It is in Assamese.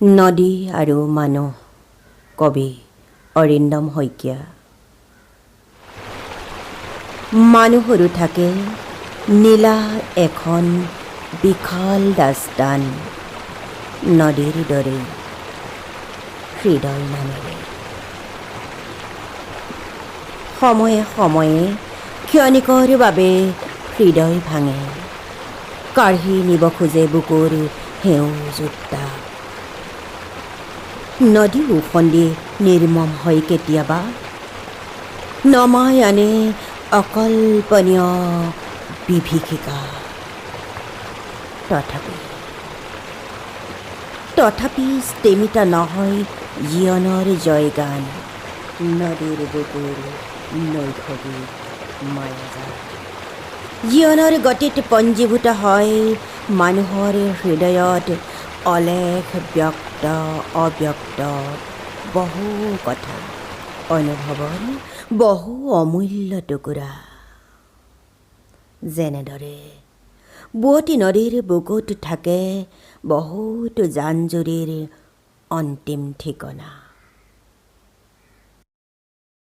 নদী আৰু মানুহ কবি অৰিন্দম শইকীয়া। মানুহৰো থাকে নীলা এখন বিশাল দাস্তান, নদীৰ দৰে হৃদয় নামেৰে। সময়ে সময়ে ক্ষণিকৰ বাবে হৃদয় ভাঙে, কাঢ়ি নিব খোজে বুকুৰ সেউজ উত্তাপ। নদী উফন্দি নিৰ্মম হয় কেতিয়াবা, নমাই আনে অকল্পনীয় বিভীষিকা। তথাপি স্তিমিত নহয় জীৱনৰ জয়গান, নদীৰ বুকুৰ নৈসৰ্গিক মায়াজাল। জীৱনৰ গতিত পঞ্জীভূত হয় মানুহৰ হৃদয়ত অলেখ ব্যক্ত অব্যক্ত বহু কথা, অনুভৱৰ বহু অমূল্য টুকুৰা। যেনেদৰে বোৱতী নদীৰ বুকুত থাকে বহুতো জান-জুৰিৰ অন্তিম ঠিকনা।